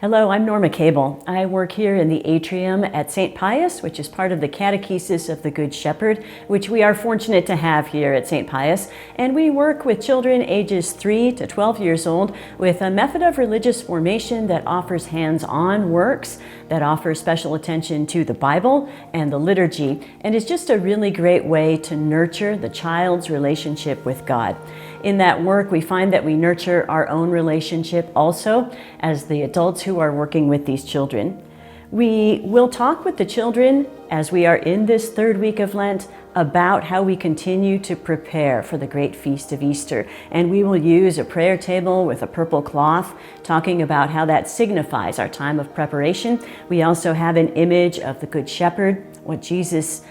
Hello, I'm Norma Cable. I work here in the atrium at St. Pius, which is part of the Catechesis of the Good Shepherd, which we are fortunate to have here at St. Pius. And we work with children ages 3 to 12 years old with a method of religious formation that offers hands-on works, that offers special attention to the Bible and the liturgy, and is just a really great way to nurture the child's relationship with God. In that work, we find that we nurture our own relationship also as the adults who are working with these children. We will talk with the children as we are in this third week of Lent about how we continue to prepare for the great feast of Easter. And we will use a prayer table with a purple cloth, talking about how that signifies our time of preparation. We also have an image of the Good Shepherd, what Jesus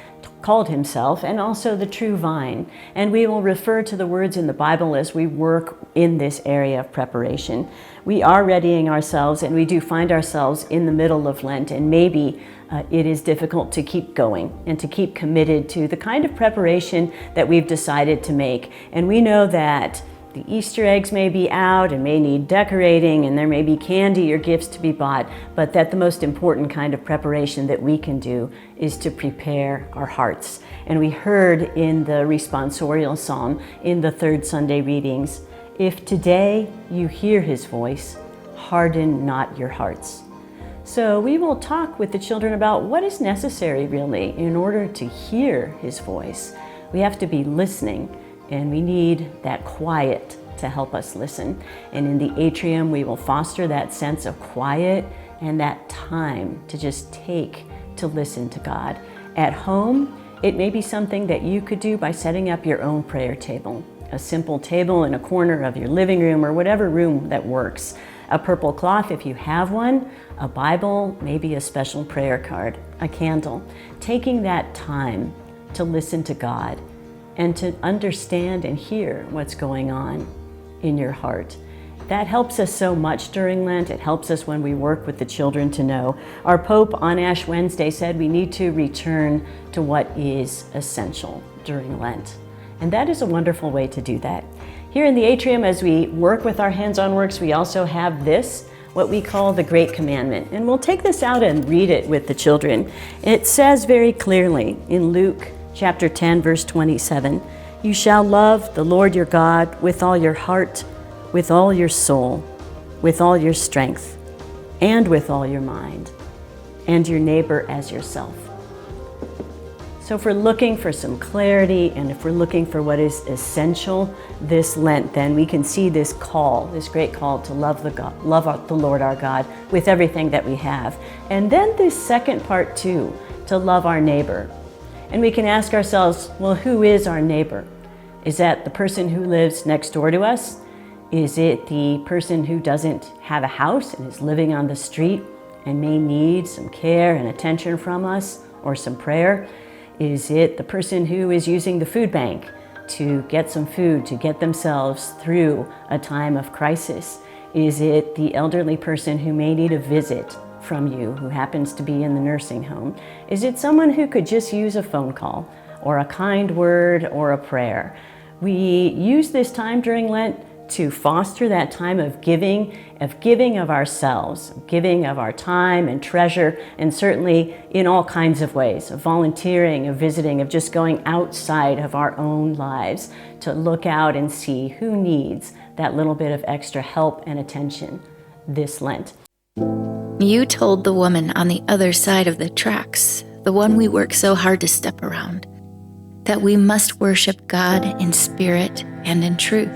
called himself, and also the true vine. And we will refer to the words in the Bible as we work in this area of preparation. We are readying ourselves, and we do find ourselves in the middle of Lent, and maybe it is difficult to keep going and to keep committed to the kind of preparation that we've decided to make. And we know that the Easter eggs may be out and may need decorating, and there may be candy or gifts to be bought, but that the most important kind of preparation that we can do is to prepare our hearts. And we heard in the responsorial psalm in the third Sunday readings, "If today you hear his voice, harden not your hearts." So we will talk with the children about what is necessary really in order to hear his voice. We have to be listening, and we need that quiet to help us listen. And in the atrium, we will foster that sense of quiet and that time to just take to listen to God. At home, it may be something that you could do by setting up your own prayer table, a simple table in a corner of your living room or whatever room that works. A purple cloth if you have one, a Bible, maybe a special prayer card, a candle. Taking that time to listen to God and to understand and hear what's going on in your heart. That helps us so much during Lent. It helps us when we work with the children to know. Our Pope on Ash Wednesday said we need to return to what is essential during Lent. And that is a wonderful way to do that. Here in the atrium, as we work with our hands-on works, we also have this, what we call the Great Commandment. And we'll take this out and read it with the children. It says very clearly in Luke chapter 10, verse 27, "You shall love the Lord your God with all your heart, with all your soul, with all your strength, and with all your mind, and your neighbor as yourself." So if we're looking for some clarity, and if we're looking for what is essential this Lent, then we can see this call, this great call to love the Lord our God with everything that we have. And then this second part too, to love our neighbor. And we can ask ourselves, well, who is our neighbor? Is that the person who lives next door to us? Is it the person who doesn't have a house and is living on the street and may need some care and attention from us or some prayer? Is it the person who is using the food bank to get some food, to get themselves through a time of crisis? Is it the elderly person who may need a visit from you, who happens to be in the nursing home? Is it someone who could just use a phone call or a kind word or a prayer? We use this time during Lent to foster that time of giving of ourselves, giving of our time and treasure, and certainly in all kinds of ways, of volunteering, of visiting, of just going outside of our own lives to look out and see who needs that little bit of extra help and attention this Lent. You told the woman on the other side of the tracks, the one we work so hard to step around, that we must worship God in spirit and in truth.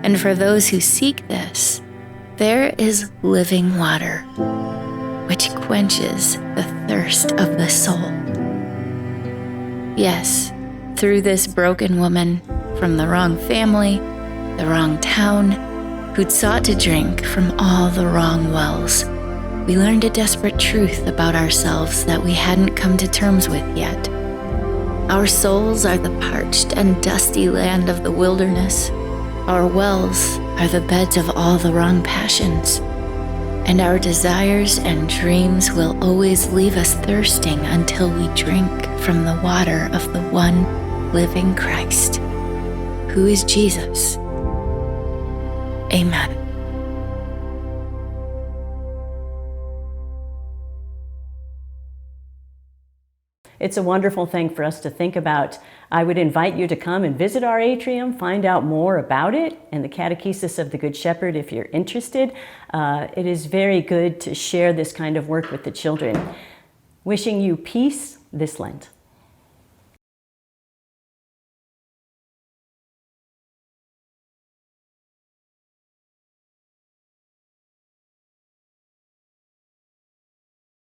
And for those who seek this, there is living water, which quenches the thirst of the soul. Yes, through this broken woman from the wrong family, the wrong town, who'd sought to drink from all the wrong wells, we learned a desperate truth about ourselves that we hadn't come to terms with yet. Our souls are the parched and dusty land of the wilderness. Our wells are the beds of all the wrong passions. And our desires and dreams will always leave us thirsting until we drink from the water of the one living Christ, who is Jesus. Amen. It's a wonderful thing for us to think about. I would invite you to come and visit our atrium, find out more about it and the catechesis of the Good Shepherd if you're interested. It is very good to share this kind of work with the children. Wishing you peace this Lent.